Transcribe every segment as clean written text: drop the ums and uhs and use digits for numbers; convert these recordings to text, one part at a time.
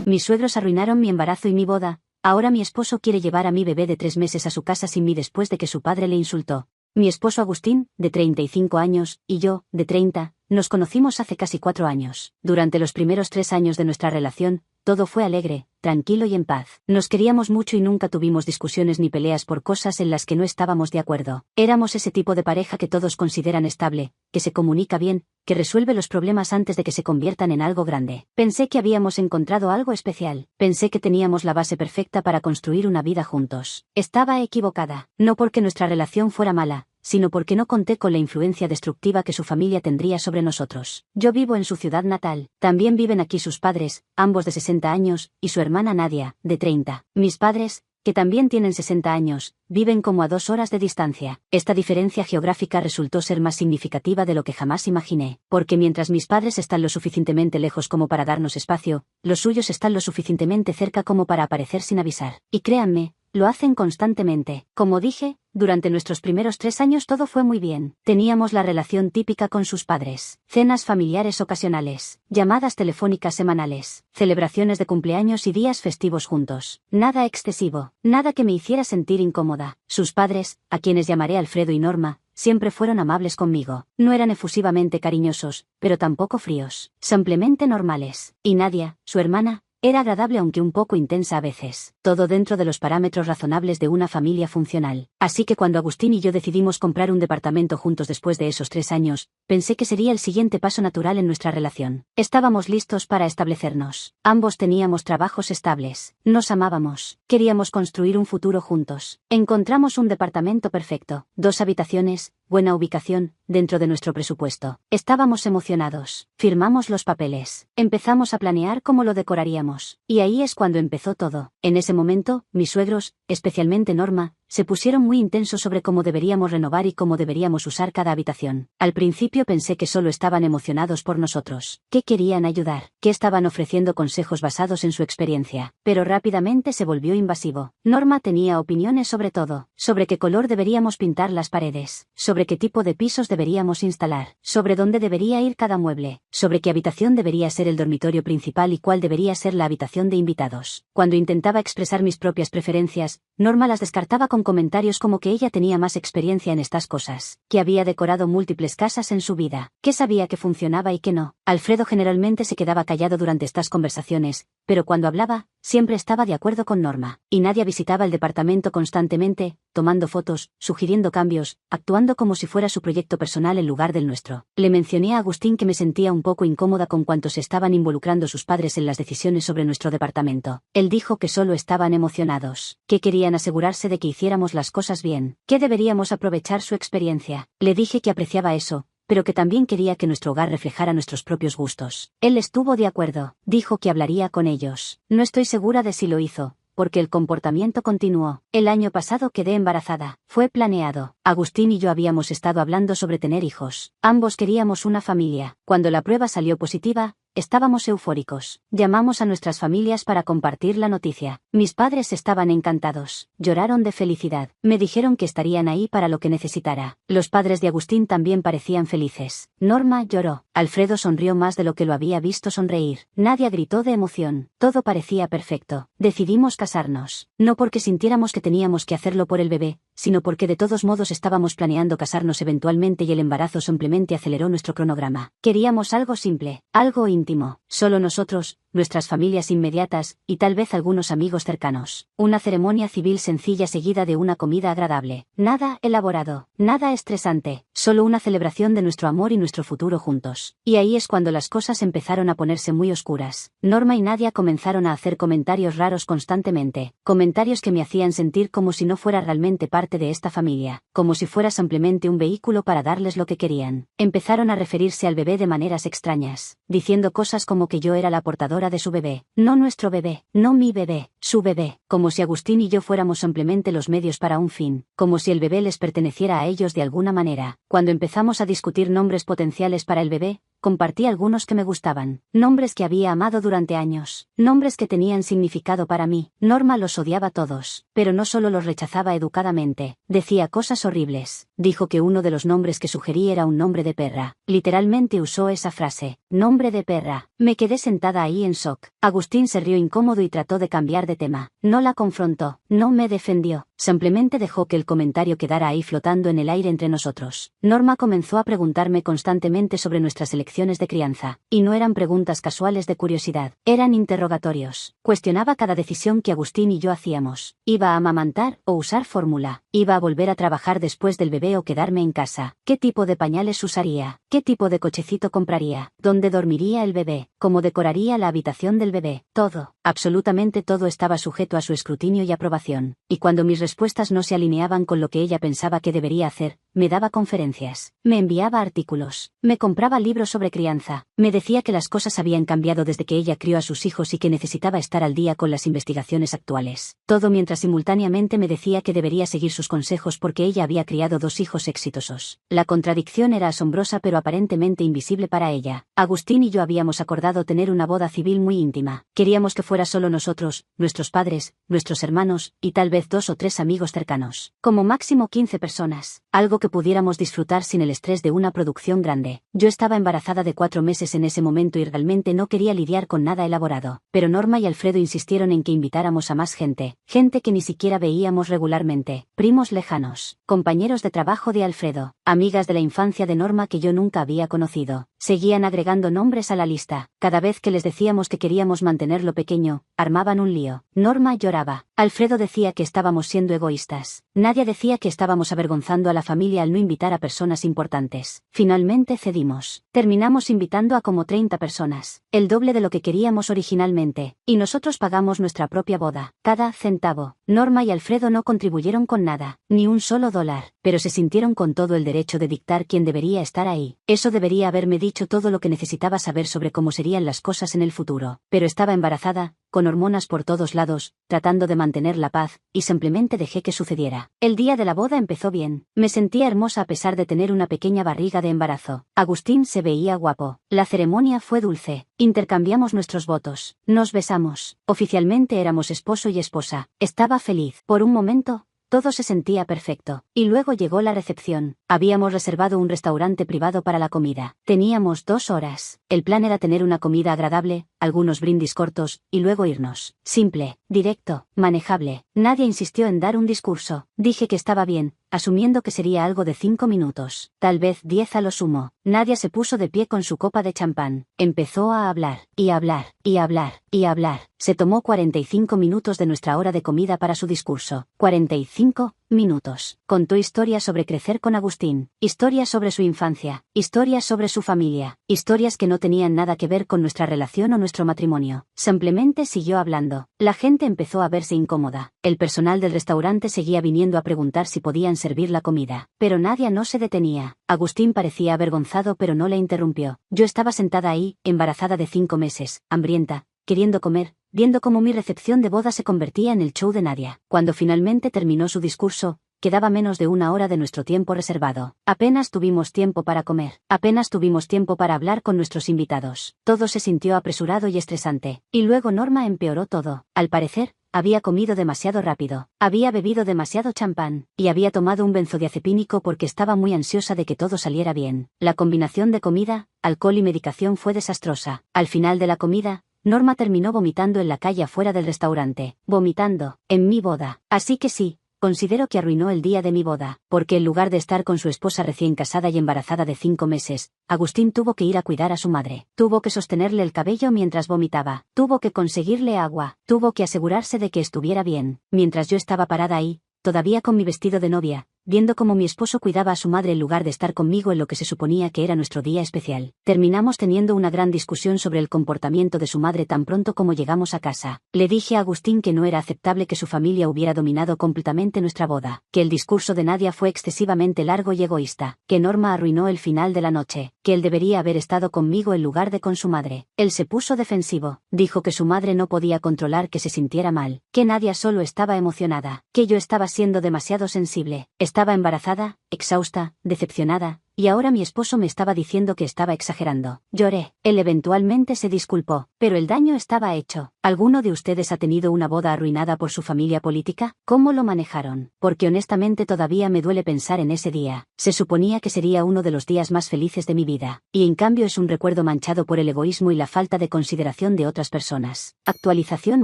Mis suegros arruinaron mi embarazo y mi boda. Ahora mi esposo quiere llevar a mi bebé de 3 meses a su casa sin mí después de que su padre le insultó. Mi esposo Agustín, de 35 años, y yo, de 30, nos conocimos hace casi 4 años. Durante los primeros 3 años de nuestra relación, todo fue alegre, tranquilo y en paz. Nos queríamos mucho y nunca tuvimos discusiones ni peleas por cosas en las que no estábamos de acuerdo. Éramos ese tipo de pareja que todos consideran estable, que se comunica bien, que resuelve los problemas antes de que se conviertan en algo grande. Pensé que habíamos encontrado algo especial. Pensé que teníamos la base perfecta para construir una vida juntos. Estaba equivocada. No porque nuestra relación fuera mala, sino porque no conté con la influencia destructiva que su familia tendría sobre nosotros. Yo vivo en su ciudad natal. También viven aquí sus padres, ambos de 60 años, y su hermana Nadia, de 30. Mis padres, que también tienen 60 años, viven como a 2 horas de distancia. Esta diferencia geográfica resultó ser más significativa de lo que jamás imaginé, porque mientras mis padres están lo suficientemente lejos como para darnos espacio, los suyos están lo suficientemente cerca como para aparecer sin avisar. Y créanme, lo hacen constantemente. Como dije, durante nuestros primeros 3 años todo fue muy bien. Teníamos la relación típica con sus padres. Cenas familiares ocasionales, llamadas telefónicas semanales, celebraciones de cumpleaños y días festivos juntos. Nada excesivo, nada que me hiciera sentir incómoda. Sus padres, a quienes llamaré Alfredo y Norma, siempre fueron amables conmigo. No eran efusivamente cariñosos, pero tampoco fríos. Simplemente normales. Y Nadia, su hermana, era agradable aunque un poco intensa a veces. Todo dentro de los parámetros razonables de una familia funcional. Así que cuando Agustín y yo decidimos comprar un departamento juntos después de esos 3 años, pensé que sería el siguiente paso natural en nuestra relación. Estábamos listos para establecernos. Ambos teníamos trabajos estables. Nos amábamos. Queríamos construir un futuro juntos. Encontramos un departamento perfecto. 2 habitaciones, buena ubicación, dentro de nuestro presupuesto. Estábamos emocionados. Firmamos los papeles. Empezamos a planear cómo lo decoraríamos. Y ahí es cuando empezó todo. En ese momento, mis suegros, especialmente Norma, se pusieron muy intensos sobre cómo deberíamos renovar y cómo deberíamos usar cada habitación. Al principio pensé que solo estaban emocionados por nosotros, que querían ayudar, que estaban ofreciendo consejos basados en su experiencia. Pero rápidamente se volvió invasivo. Norma tenía opiniones sobre todo, sobre qué color deberíamos pintar las paredes, sobre qué tipo de pisos deberíamos instalar, sobre dónde debería ir cada mueble, sobre qué habitación debería ser el dormitorio principal y cuál debería ser la habitación de invitados. Cuando intentaba expresar mis propias preferencias, Norma las descartaba con comentarios como que ella tenía más experiencia en estas cosas, que había decorado múltiples casas en su vida, que sabía que funcionaba y que no. Alfredo generalmente se quedaba callado durante estas conversaciones, pero cuando hablaba, siempre estaba de acuerdo con Norma. Y Nadia visitaba el departamento constantemente, tomando fotos, sugiriendo cambios, actuando como si fuera su proyecto personal en lugar del nuestro. Le mencioné a Agustín que me sentía un poco incómoda con cuantos estaban involucrando sus padres en las decisiones sobre nuestro departamento. Él dijo que solo estaban emocionados, que querían asegurarse de que hiciéramos las cosas bien, que deberíamos aprovechar su experiencia. Le dije que apreciaba eso, pero que también quería que nuestro hogar reflejara nuestros propios gustos. Él estuvo de acuerdo, dijo que hablaría con ellos. No estoy segura de si lo hizo, porque el comportamiento continuó. El año pasado quedé embarazada. Fue planeado. Agustín y yo habíamos estado hablando sobre tener hijos. Ambos queríamos una familia. Cuando la prueba salió positiva, estábamos eufóricos. Llamamos a nuestras familias para compartir la noticia. Mis padres estaban encantados. Lloraron de felicidad. Me dijeron que estarían ahí para lo que necesitara. Los padres de Agustín también parecían felices. Norma lloró. Alfredo sonrió más de lo que lo había visto sonreír. Nadia gritó de emoción. Todo parecía perfecto. Decidimos casarnos. No porque sintiéramos que teníamos que hacerlo por el bebé, sino porque de todos modos estábamos planeando casarnos eventualmente y el embarazo simplemente aceleró nuestro cronograma. Queríamos algo simple, algo íntimo, solo nosotros, nuestras familias inmediatas, y tal vez algunos amigos cercanos. Una ceremonia civil sencilla seguida de una comida agradable. Nada elaborado, nada estresante, solo una celebración de nuestro amor y nuestro futuro juntos. Y ahí es cuando las cosas empezaron a ponerse muy oscuras. Norma y Nadia comenzaron a hacer comentarios raros constantemente, comentarios que me hacían sentir como si no fuera realmente parte de esta familia, como si fuera simplemente un vehículo para darles lo que querían. Empezaron a referirse al bebé de maneras extrañas, diciendo cosas como que yo era la portadora de su bebé, no nuestro bebé, no mi bebé, su bebé, como si Agustín y yo fuéramos simplemente los medios para un fin, como si el bebé les perteneciera a ellos de alguna manera. Cuando empezamos a discutir nombres potenciales para el bebé, compartí algunos que me gustaban. Nombres que había amado durante años. Nombres que tenían significado para mí. Norma los odiaba todos. Pero no solo los rechazaba educadamente. Decía cosas horribles. Dijo que uno de los nombres que sugerí era un nombre de perra. Literalmente usó esa frase. Nombre de perra. Me quedé sentada ahí en shock. Agustín se rió incómodo y trató de cambiar de tema. No la confrontó. No me defendió. Simplemente dejó que el comentario quedara ahí flotando en el aire entre nosotros. Norma comenzó a preguntarme constantemente sobre nuestras elecciones de crianza. Y no eran preguntas casuales de curiosidad. Eran interrogatorios. Cuestionaba cada decisión que Agustín y yo hacíamos. ¿Iba a amamantar o usar fórmula? ¿Iba a volver a trabajar después del bebé o quedarme en casa? ¿Qué tipo de pañales usaría? ¿Qué tipo de cochecito compraría? ¿Dónde dormiría el bebé? ¿Cómo decoraría la habitación del bebé? Todo, absolutamente todo estaba sujeto a su escrutinio y aprobación. Y cuando mis respuestas no se alineaban con lo que ella pensaba que debería hacer, me daba conferencias, me enviaba artículos, me compraba libros sobre crianza, me decía que las cosas habían cambiado desde que ella crió a sus hijos y que necesitaba estar al día con las investigaciones actuales. Todo mientras simultáneamente me decía que debería seguir sus consejos porque ella había criado 2 hijos exitosos. La contradicción era asombrosa pero aparentemente invisible para ella. Agustín y yo habíamos acordado tener una boda civil muy íntima. Queríamos que fuera solo nosotros, nuestros padres, nuestros hermanos, y tal vez 2 o 3 amigos cercanos. Como máximo 15 personas. Algo que pudiéramos disfrutar sin el estrés de una producción grande. Yo estaba embarazada de 4 meses en ese momento y realmente no quería lidiar con nada elaborado. Pero Norma y Alfredo insistieron en que invitáramos a más gente. Gente que ni siquiera veíamos regularmente. Primos lejanos. Compañeros de trabajo de Alfredo. Amigas de la infancia de Norma que yo nunca había conocido. Seguían agregando nombres a la lista. Cada vez que les decíamos que queríamos mantenerlo pequeño, armaban un lío. Norma lloraba. Alfredo decía que estábamos siendo egoístas. Nadia decía que estábamos avergonzando a la familia al no invitar a personas importantes. Finalmente cedimos. Terminamos invitando a como 30 personas. El doble de lo que queríamos originalmente. Y nosotros pagamos nuestra propia boda. Cada centavo. Norma y Alfredo no contribuyeron con nada. Ni un solo dólar. Pero se sintieron con todo el derecho de dictar quién debería estar ahí. Eso debería haberme dicho todo lo que necesitaba saber sobre cómo serían las cosas en el futuro. Pero estaba embarazada, con hormonas por todos lados, tratando de mantener la paz, y simplemente dejé que sucediera. El día de la boda empezó bien. Me sentía hermosa a pesar de tener una pequeña barriga de embarazo. Agustín se veía guapo. La ceremonia fue dulce. Intercambiamos nuestros votos. Nos besamos. Oficialmente éramos esposo y esposa. Estaba feliz. Por un momento, todo se sentía perfecto. Y luego llegó la recepción. Habíamos reservado un restaurante privado para la comida. Teníamos 2 horas. El plan era tener una comida agradable, algunos brindis cortos, y luego irnos. Simple, directo, manejable. Nadie insistió en dar un discurso. Dije que estaba bien, asumiendo que sería algo de 5 minutos. Tal vez 10 a lo sumo. Nadia se puso de pie con su copa de champán. Empezó a hablar, y hablar, y hablar, y hablar. Se tomó 45 minutos de nuestra hora de comida para su discurso. 45 minutos. Contó historias sobre crecer con Agustín, historias sobre su infancia, historias sobre su familia, historias que no tenían nada que ver con nuestra relación o nuestro matrimonio. Simplemente siguió hablando. La gente empezó a verse incómoda. El personal del restaurante seguía viniendo a preguntar si podían servir la comida. Pero Nadia no se detenía. Agustín parecía avergonzado pero no le interrumpió. Yo estaba sentada ahí, embarazada de 5 meses, hambrienta, queriendo comer, viendo cómo mi recepción de boda se convertía en el show de Nadia. Cuando finalmente terminó su discurso, quedaba menos de 1 hora de nuestro tiempo reservado. Apenas tuvimos tiempo para comer. Apenas tuvimos tiempo para hablar con nuestros invitados. Todo se sintió apresurado y estresante. Y luego Norma empeoró todo. Al parecer, había comido demasiado rápido. Había bebido demasiado champán. Y había tomado un benzodiazepínico porque estaba muy ansiosa de que todo saliera bien. La combinación de comida, alcohol y medicación fue desastrosa. Al final de la comida, Norma terminó vomitando en la calle afuera del restaurante. Vomitando. En mi boda. Así que sí, considero que arruinó el día de mi boda, porque en lugar de estar con su esposa recién casada y embarazada de 5 meses, Agustín tuvo que ir a cuidar a su madre. Tuvo que sostenerle el cabello mientras vomitaba. Tuvo que conseguirle agua. Tuvo que asegurarse de que estuviera bien. Mientras yo estaba parada ahí, todavía con mi vestido de novia, viendo cómo mi esposo cuidaba a su madre en lugar de estar conmigo en lo que se suponía que era nuestro día especial. Terminamos teniendo una gran discusión sobre el comportamiento de su madre tan pronto como llegamos a casa. Le dije a Agustín que no era aceptable que su familia hubiera dominado completamente nuestra boda, que el discurso de Nadia fue excesivamente largo y egoísta, que Norma arruinó el final de la noche, que él debería haber estado conmigo en lugar de con su madre. Él se puso defensivo, dijo que su madre no podía controlar que se sintiera mal, que Nadia solo estaba emocionada, que yo estaba siendo demasiado sensible. Estaba embarazada, exhausta, decepcionada, y ahora mi esposo me estaba diciendo que estaba exagerando. Lloré. Él eventualmente se disculpó, pero el daño estaba hecho. ¿Alguno de ustedes ha tenido una boda arruinada por su familia política? ¿Cómo lo manejaron? Porque honestamente todavía me duele pensar en ese día. Se suponía que sería uno de los días más felices de mi vida, y en cambio es un recuerdo manchado por el egoísmo y la falta de consideración de otras personas. Actualización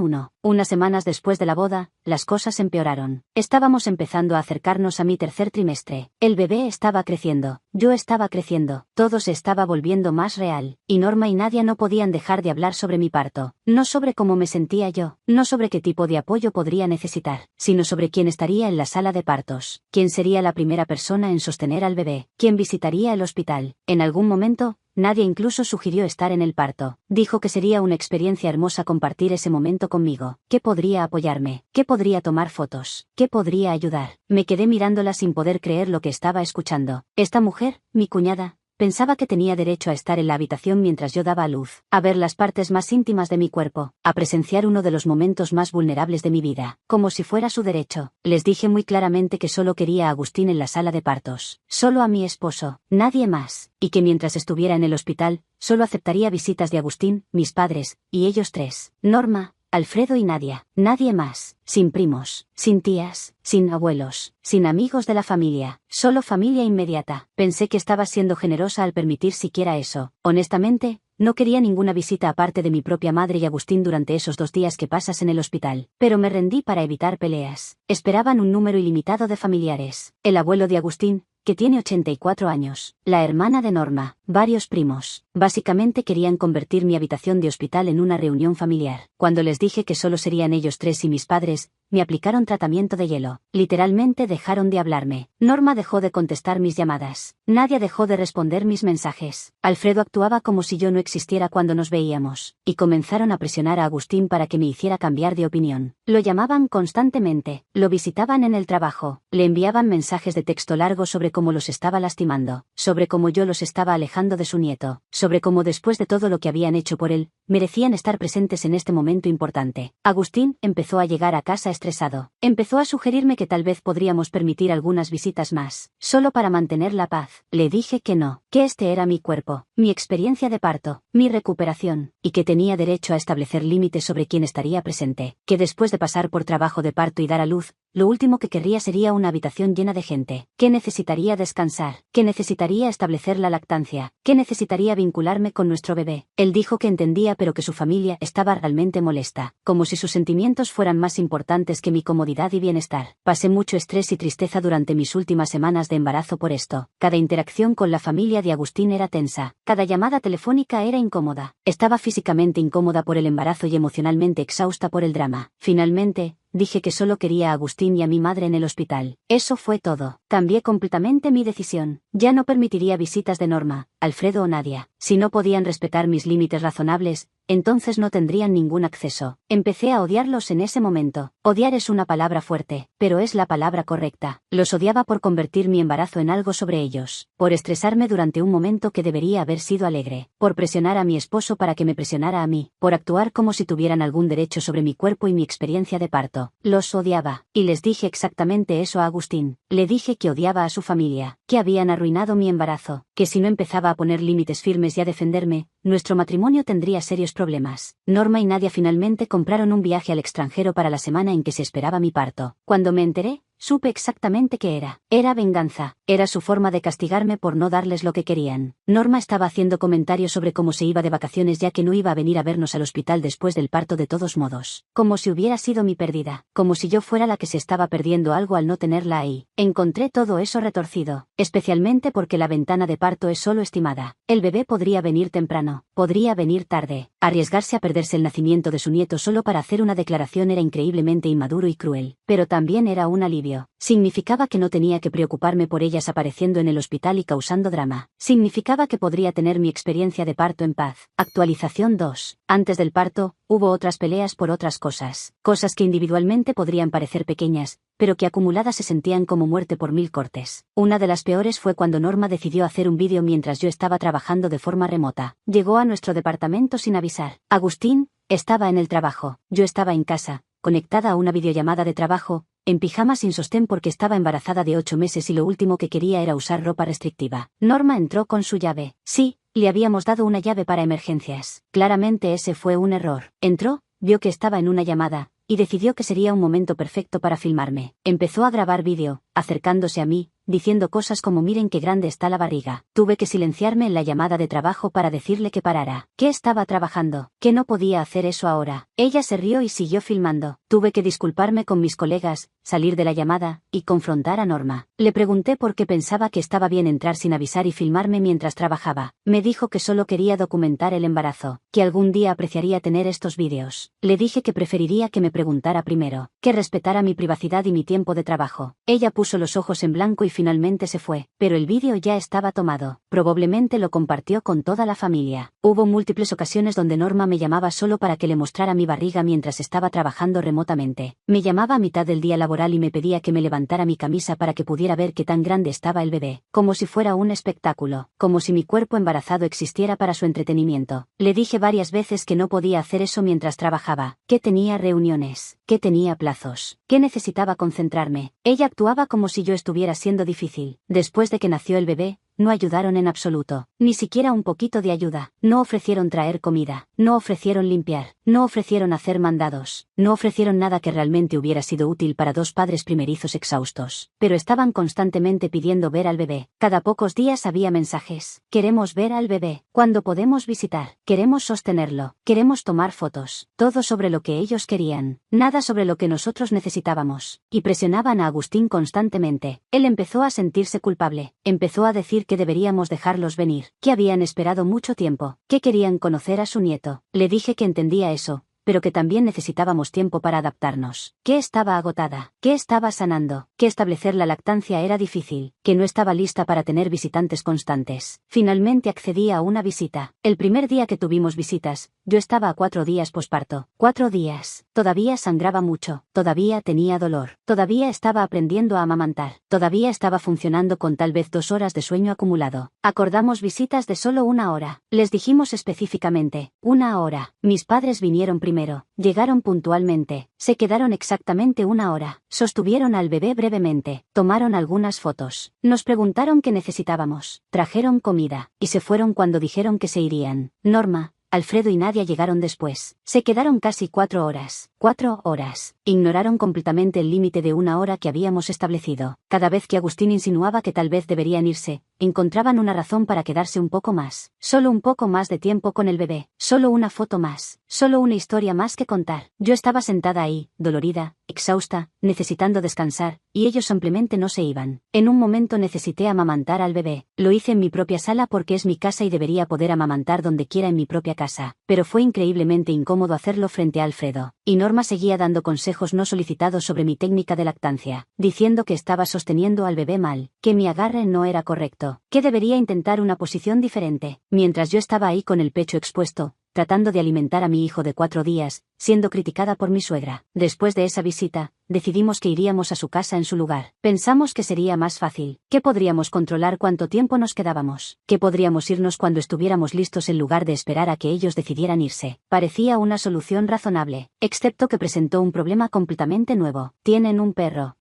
1. Unas semanas después de la boda, las cosas empeoraron. Estábamos empezando a acercarnos a mi tercer trimestre. El bebé estaba creciendo. Yo estaba creciendo. Todo se estaba volviendo más real. Y Norma y Nadia no podían dejar de hablar sobre mi parto. No sobre cómo me sentía yo. No sobre qué tipo de apoyo podría necesitar. Sino sobre quién estaría en la sala de partos. Quién sería la primera persona en sostener al bebé. Quién visitaría el hospital. En algún momento, Nadia incluso sugirió estar en el parto. Dijo que sería una experiencia hermosa compartir ese momento conmigo. ¿Qué podría apoyarme? ¿Qué podría tomar fotos? ¿Qué podría ayudar? Me quedé mirándola sin poder creer lo que estaba escuchando. Esta mujer, mi cuñada, pensaba que tenía derecho a estar en la habitación mientras yo daba a luz, a ver las partes más íntimas de mi cuerpo, a presenciar uno de los momentos más vulnerables de mi vida, como si fuera su derecho. Les dije muy claramente que solo quería a Agustín en la sala de partos, solo a mi esposo, nadie más, y que mientras estuviera en el hospital, solo aceptaría visitas de Agustín, mis padres, y ellos tres, Norma, Alfredo y Nadia, nadie más, sin primos, sin tías, sin abuelos, sin amigos de la familia, solo familia inmediata. Pensé que estaba siendo generosa al permitir siquiera eso. Honestamente, no quería ninguna visita aparte de mi propia madre y Agustín durante esos 2 días que pasas en el hospital, pero me rendí para evitar peleas. Esperaban un número ilimitado de familiares. El abuelo de Agustín, que tiene 84 años, la hermana de Norma, varios primos. Básicamente querían convertir mi habitación de hospital en una reunión familiar. Cuando les dije que solo serían ellos tres y mis padres, me aplicaron tratamiento de hielo. Literalmente dejaron de hablarme. Norma dejó de contestar mis llamadas. Nadia dejó de responder mis mensajes. Alfredo actuaba como si yo no existiera cuando nos veíamos. Y comenzaron a presionar a Agustín para que me hiciera cambiar de opinión. Lo llamaban constantemente. Lo visitaban en el trabajo. Le enviaban mensajes de texto largos sobre cómo los estaba lastimando. Sobre cómo yo los estaba alejando de su nieto. Sobre cómo después de todo lo que habían hecho por él, merecían estar presentes en este momento importante. Agustín empezó a llegar a casa estresado. Empezó a sugerirme que tal vez podríamos permitir algunas visitas más, solo para mantener la paz. Le dije que no, que este era mi cuerpo, mi experiencia de parto, mi recuperación, y que tenía derecho a establecer límites sobre quién estaría presente, que después de pasar por trabajo de parto y dar a luz, lo último que querría sería una habitación llena de gente, que necesitaría descansar, que necesitaría establecer la lactancia, que necesitaría vincularme con nuestro bebé. Él dijo que entendía pero que su familia estaba realmente molesta, como si sus sentimientos fueran más importantes que mi comodidad y bienestar. Pasé mucho estrés y tristeza durante mis últimas semanas de embarazo por esto. Cada interacción con la familia de Agustín era tensa, cada llamada telefónica era incómoda. Estaba físicamente incómoda por el embarazo y emocionalmente exhausta por el drama. Finalmente, dije que solo quería a Agustín y a mi madre en el hospital. Eso fue todo. Cambié completamente mi decisión. Ya no permitiría visitas de Norma, Alfredo o Nadia. Si no podían respetar mis límites razonables, entonces no tendrían ningún acceso. Empecé a odiarlos en ese momento. Odiar es una palabra fuerte, pero es la palabra correcta. Los odiaba por convertir mi embarazo en algo sobre ellos, por estresarme durante un momento que debería haber sido alegre, por presionar a mi esposo para que me presionara a mí, por actuar como si tuvieran algún derecho sobre mi cuerpo y mi experiencia de parto. Los odiaba, y les dije exactamente eso a Agustín. Le dije que odiaba a su familia, que habían arruinado mi embarazo, que si no empezaba a poner límites firmes y a defenderme, nuestro matrimonio tendría serios problemas. Norma y Nadia finalmente compraron un viaje al extranjero para la semana en que se esperaba mi parto. Cuando me enteré, supe exactamente qué era. Era venganza. Era su forma de castigarme por no darles lo que querían. Norma estaba haciendo comentarios sobre cómo se iba de vacaciones ya que no iba a venir a vernos al hospital después del parto de todos modos. Como si hubiera sido mi pérdida. Como si yo fuera la que se estaba perdiendo algo al no tenerla ahí. Encontré todo eso retorcido. Especialmente porque la ventana de parto es solo estimada. El bebé podría venir temprano. Podría venir tarde. Arriesgarse a perderse el nacimiento de su nieto solo para hacer una declaración era increíblemente inmaduro y cruel. Pero también era un alivio. Significaba que no tenía que preocuparme por ellas apareciendo en el hospital y causando drama. Significaba que podría tener mi experiencia de parto en paz. Actualización 2. Antes del parto, hubo otras peleas por otras cosas. Cosas que individualmente podrían parecer pequeñas, pero que acumuladas se sentían como muerte por 1000 cortes. Una de las peores fue cuando Norma decidió hacer un vídeo mientras yo estaba trabajando de forma remota. Llegó a nuestro departamento sin avisar. Agustín estaba en el trabajo. Yo estaba en casa, conectada a una videollamada de trabajo, en pijama sin sostén porque estaba embarazada de 8 meses y lo último que quería era usar ropa restrictiva. Norma entró con su llave. Sí, le habíamos dado una llave para emergencias. Claramente ese fue un error. Entró, vio que estaba en una llamada, y decidió que sería un momento perfecto para filmarme. Empezó a grabar vídeo, acercándose a mí, diciendo cosas como miren qué grande está la barriga. Tuve que silenciarme en la llamada de trabajo para decirle que parara. Que estaba trabajando, que no podía hacer eso ahora. Ella se rió y siguió filmando. Tuve que disculparme con mis colegas, salir de la llamada, y confrontar a Norma. Le pregunté por qué pensaba que estaba bien entrar sin avisar y filmarme mientras trabajaba. Me dijo que solo quería documentar el embarazo, que algún día apreciaría tener estos vídeos. Le dije que preferiría que me preguntara primero, que respetara mi privacidad y mi tiempo de trabajo. Ella puso los ojos en blanco y finalmente se fue, pero el vídeo ya estaba tomado. Probablemente lo compartió con toda la familia. Hubo múltiples ocasiones donde Norma me llamaba solo para que le mostrara mi barriga mientras estaba trabajando remotamente. Me llamaba a mitad del día laboral y me pedía que me levantara mi camisa para que pudiera ver qué tan grande estaba el bebé, como si fuera un espectáculo, como si mi cuerpo embarazado existiera para su entretenimiento. Le dije varias veces que no podía hacer eso mientras trabajaba, que tenía reuniones, que tenía plazos, que necesitaba concentrarme. Ella actuaba como si yo estuviera siendo difícil. Después de que nació el bebé, no ayudaron en absoluto, ni siquiera un poquito de ayuda. No ofrecieron traer comida, no ofrecieron limpiar, no ofrecieron hacer mandados, no ofrecieron nada que realmente hubiera sido útil para dos padres primerizos exhaustos. Pero estaban constantemente pidiendo ver al bebé. Cada pocos días había mensajes. Queremos ver al bebé. ¿Cuándo podemos visitar? Queremos sostenerlo. Queremos tomar fotos. Todo sobre lo que ellos querían. Nada sobre lo que nosotros necesitábamos. Y presionaban a Agustín constantemente. Él empezó a sentirse culpable. Empezó a decir que deberíamos dejarlos venir, que habían esperado mucho tiempo, que querían conocer a su nieto. Le dije que entendía eso, pero que también necesitábamos tiempo para adaptarnos, que estaba agotada, que estaba sanando, que establecer la lactancia era difícil, que no estaba lista para tener visitantes constantes. Finalmente accedí a una visita. El primer día que tuvimos visitas, yo estaba a 4 días posparto. 4 días. Todavía sangraba mucho, todavía tenía dolor, todavía estaba aprendiendo a amamantar, todavía estaba funcionando con tal vez 2 horas de sueño acumulado. Acordamos visitas de solo 1 hora. Les dijimos específicamente, 1 hora. Mis padres vinieron primero, llegaron puntualmente, se quedaron exactamente 1 hora, sostuvieron al bebé brevemente, tomaron algunas fotos, nos preguntaron qué necesitábamos, trajeron comida, y se fueron cuando dijeron que se irían. Norma, Alfredo y Nadia llegaron después. Se quedaron casi 4 horas. 4 horas. Ignoraron completamente el límite de 1 hora que habíamos establecido. Cada vez que Agustín insinuaba que tal vez deberían irse, encontraban una razón para quedarse un poco más. Solo un poco más de tiempo con el bebé. Solo una foto más. Solo una historia más que contar. Yo estaba sentada ahí, dolorida, exhausta, necesitando descansar, y ellos simplemente no se iban. En un momento necesité amamantar al bebé. Lo hice en mi propia sala porque es mi casa y debería poder amamantar donde quiera en mi propia casa, pero fue increíblemente incómodo hacerlo frente a Alfredo, y Norma seguía dando consejos no solicitados sobre mi técnica de lactancia, diciendo que estaba sosteniendo al bebé mal, que mi agarre no era correcto, que debería intentar una posición diferente. Mientras yo estaba ahí con el pecho expuesto, tratando de alimentar a mi hijo de 4 días, siendo criticada por mi suegra. Después de esa visita, decidimos que iríamos a su casa en su lugar. Pensamos que sería más fácil, que podríamos controlar cuánto tiempo nos quedábamos, que podríamos irnos cuando estuviéramos listos en lugar de esperar a que ellos decidieran irse. Parecía una solución razonable, excepto que presentó un problema completamente nuevo. Tienen un perro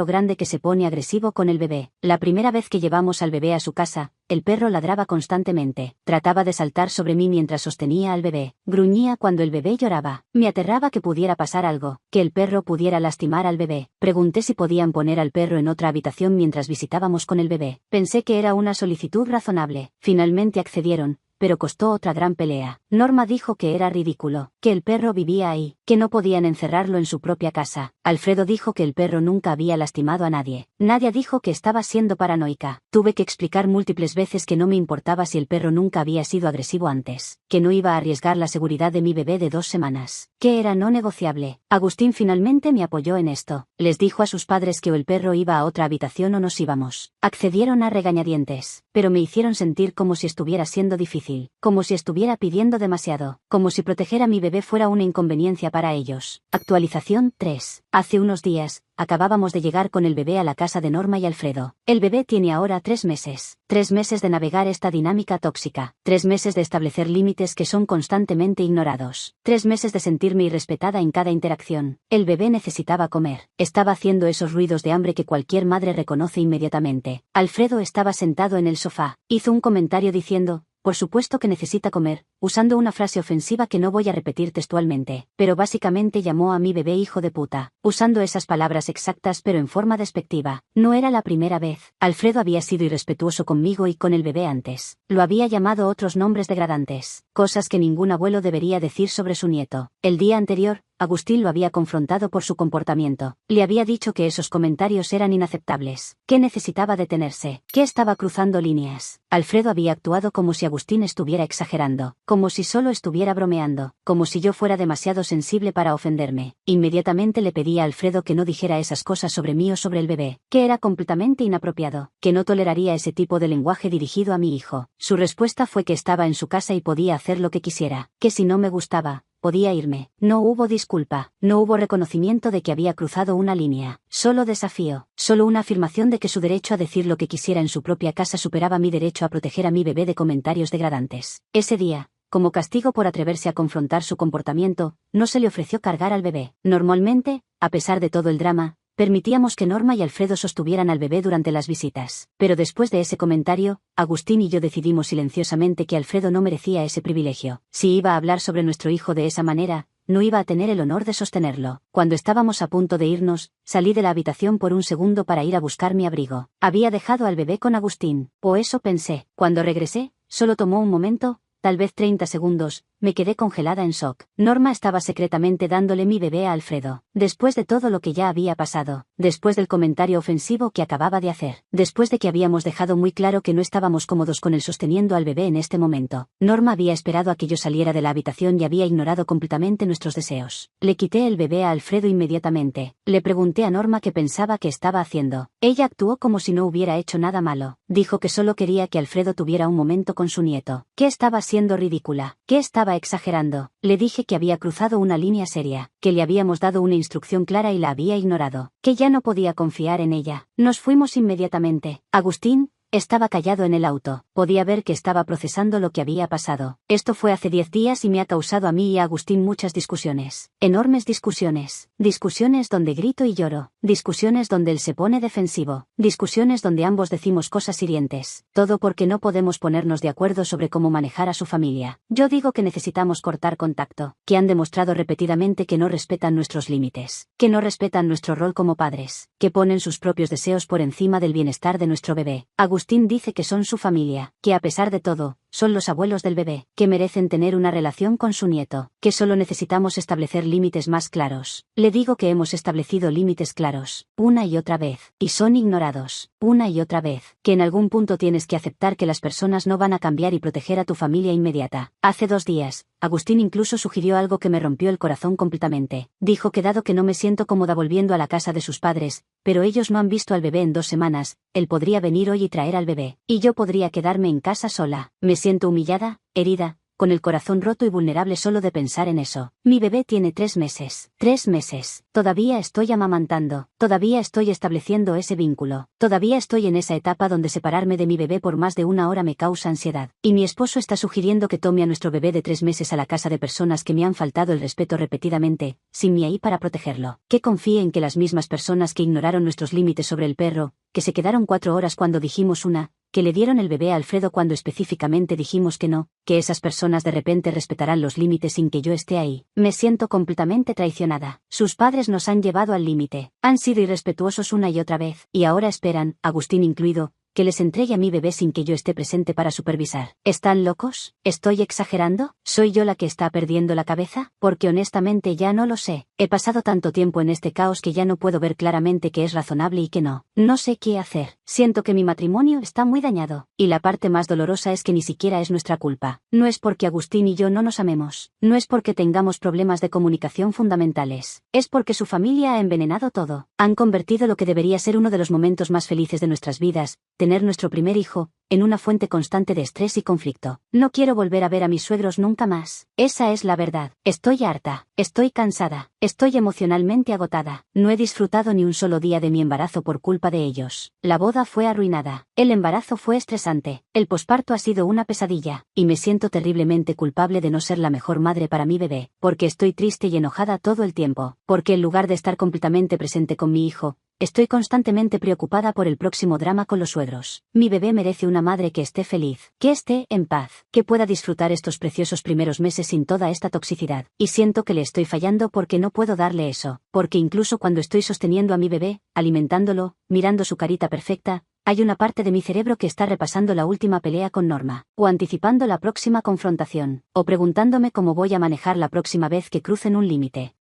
grande que se pone agresivo con el bebé. La primera vez que llevamos al bebé a su casa, el perro ladraba constantemente, trataba de saltar sobre mí mientras sostenía al bebé, gruñía cuando el bebé lloraba. Me aterraba que pudiera pasar algo, que el perro pudiera lastimar al bebé. Pregunté si podían poner al perro en otra habitación mientras visitábamos con el bebé. Pensé que era una solicitud razonable. Finalmente accedieron, pero costó otra gran pelea. Norma dijo que era ridículo, que el perro vivía ahí, que no podían encerrarlo en su propia casa. Alfredo dijo que el perro nunca había lastimado a nadie. Nadia dijo que estaba siendo paranoica. Tuve que explicar múltiples veces que no me importaba si el perro nunca había sido agresivo antes, que no iba a arriesgar la seguridad de mi bebé de 2 semanas, que era no negociable. Agustín finalmente me apoyó en esto. Les dijo a sus padres que o el perro iba a otra habitación o nos íbamos. Accedieron a regañadientes, pero me hicieron sentir como si estuviera siendo difícil, como si estuviera pidiendo demasiado, como si proteger a mi bebé fuera una inconveniencia para ellos. Actualización 3. Hace unos días, acabábamos de llegar con el bebé a la casa de Norma y Alfredo. El bebé tiene ahora 3 meses. 3 meses de navegar esta dinámica tóxica. 3 meses de establecer límites que son constantemente ignorados. 3 meses de sentirme irrespetada en cada interacción. El bebé necesitaba comer. Estaba haciendo esos ruidos de hambre que cualquier madre reconoce inmediatamente. Alfredo estaba sentado en el sofá. Hizo un comentario diciendo: por supuesto que necesita comer, usando una frase ofensiva que no voy a repetir textualmente, pero básicamente llamó a mi bebé hijo de puta, usando esas palabras exactas pero en forma despectiva. No era la primera vez. Alfredo había sido irrespetuoso conmigo y con el bebé antes. Lo había llamado otros nombres degradantes, cosas que ningún abuelo debería decir sobre su nieto. El día anterior, Agustín lo había confrontado por su comportamiento. Le había dicho que esos comentarios eran inaceptables, que necesitaba detenerse, que estaba cruzando líneas. Alfredo había actuado como si Agustín estuviera exagerando, como si solo estuviera bromeando, como si yo fuera demasiado sensible para ofenderme. Inmediatamente le pedí a Alfredo que no dijera esas cosas sobre mí o sobre el bebé, que era completamente inapropiado, que no toleraría ese tipo de lenguaje dirigido a mi hijo. Su respuesta fue que estaba en su casa y podía hacer lo que quisiera, que si no me gustaba, podía irme. No hubo disculpa, no hubo reconocimiento de que había cruzado una línea, solo desafío, solo una afirmación de que su derecho a decir lo que quisiera en su propia casa superaba mi derecho a proteger a mi bebé de comentarios degradantes. Ese día, como castigo por atreverse a confrontar su comportamiento, no se le ofreció cargar al bebé. Normalmente, a pesar de todo el drama, permitíamos que Norma y Alfredo sostuvieran al bebé durante las visitas. Pero después de ese comentario, Agustín y yo decidimos silenciosamente que Alfredo no merecía ese privilegio. Si iba a hablar sobre nuestro hijo de esa manera, no iba a tener el honor de sostenerlo. Cuando estábamos a punto de irnos, salí de la habitación por un segundo para ir a buscar mi abrigo. Había dejado al bebé con Agustín, o eso pensé. Cuando regresé, solo tomó un momento, tal vez 30 segundos, me quedé congelada en shock. Norma estaba secretamente dándole mi bebé a Alfredo, después de todo lo que ya había pasado, después del comentario ofensivo que acababa de hacer, después de que habíamos dejado muy claro que no estábamos cómodos con él sosteniendo al bebé en este momento. Norma había esperado a que yo saliera de la habitación y había ignorado completamente nuestros deseos. Le quité el bebé a Alfredo inmediatamente. Le pregunté a Norma qué pensaba que estaba haciendo. Ella actuó como si no hubiera hecho nada malo. Dijo que solo quería que Alfredo tuviera un momento con su nieto, que estaba siendo ridícula, que estaba exagerando. Le dije que había cruzado una línea seria, que le habíamos dado una instrucción clara y la había ignorado, que ya no podía confiar en ella. Nos fuimos inmediatamente. Agustín estaba callado en el auto. Podía ver que estaba procesando lo que había pasado. Esto fue hace 10 días y me ha causado a mí y a Agustín muchas discusiones. Enormes discusiones. Discusiones donde grito y lloro. Discusiones donde él se pone defensivo. Discusiones donde ambos decimos cosas hirientes. Todo porque no podemos ponernos de acuerdo sobre cómo manejar a su familia. Yo digo que necesitamos cortar contacto. Que han demostrado repetidamente que no respetan nuestros límites. Que no respetan nuestro rol como padres. Que ponen sus propios deseos por encima del bienestar de nuestro bebé. Agustín dice que son su familia, que a pesar de todo, son los abuelos del bebé, que merecen tener una relación con su nieto, que solo necesitamos establecer límites más claros. Le digo que hemos establecido límites claros, una y otra vez, y son ignorados, una y otra vez, que en algún punto tienes que aceptar que las personas no van a cambiar y proteger a tu familia inmediata. Hace 2 días, Agustín incluso sugirió algo que me rompió el corazón completamente. Dijo que dado que no me siento cómoda volviendo a la casa de sus padres, pero ellos no han visto al bebé en 2 semanas, él podría venir hoy y traer al bebé, y yo podría quedarme en casa sola. Me siento humillada, herida, con el corazón roto y vulnerable solo de pensar en eso. Mi bebé tiene 3 meses. 3 meses. Todavía estoy amamantando. Todavía estoy estableciendo ese vínculo. Todavía estoy en esa etapa donde separarme de mi bebé por más de 1 hora me causa ansiedad. Y mi esposo está sugiriendo que tome a nuestro bebé de 3 meses a la casa de personas que me han faltado el respeto repetidamente, sin mí ahí para protegerlo. Que confíe en que las mismas personas que ignoraron nuestros límites sobre el perro, que se quedaron 4 horas cuando dijimos una, que le dieron el bebé a Alfredo cuando específicamente dijimos que no, que esas personas de repente respetarán los límites sin que yo esté ahí. Me siento completamente traicionada. Sus padres nos han llevado al límite. Han sido irrespetuosos una y otra vez, y ahora esperan, Agustín incluido, que les entregue a mi bebé sin que yo esté presente para supervisar. ¿Están locos? ¿Estoy exagerando? ¿Soy yo la que está perdiendo la cabeza? Porque honestamente ya no lo sé. He pasado tanto tiempo en este caos que ya no puedo ver claramente qué es razonable y qué no. No sé qué hacer. Siento que mi matrimonio está muy dañado. Y la parte más dolorosa es que ni siquiera es nuestra culpa. No es porque Agustín y yo no nos amemos. No es porque tengamos problemas de comunicación fundamentales. Es porque su familia ha envenenado todo. Han convertido lo que debería ser uno de los momentos más felices de nuestras vidas, tener nuestro primer hijo, en una fuente constante de estrés y conflicto. No quiero volver a ver a mis suegros nunca más. Esa es la verdad. Estoy harta. Estoy cansada. Estoy emocionalmente agotada. No he disfrutado ni un solo día de mi embarazo por culpa de ellos. La boda fue arruinada. El embarazo fue estresante. El posparto ha sido una pesadilla. Y me siento terriblemente culpable de no ser la mejor madre para mi bebé. Porque estoy triste y enojada todo el tiempo. Porque en lugar de estar completamente presente con mi hijo, estoy constantemente preocupada por el próximo drama con los suegros. Mi bebé merece una madre que esté feliz, que esté en paz, que pueda disfrutar estos preciosos primeros meses sin toda esta toxicidad. Y siento que le estoy fallando porque no puedo darle eso. Porque incluso cuando estoy sosteniendo a mi bebé, alimentándolo, mirando su carita perfecta, hay una parte de mi cerebro que está repasando la última pelea con Norma, o anticipando la próxima confrontación, o preguntándome cómo voy a manejar la próxima vez que crucen un límite.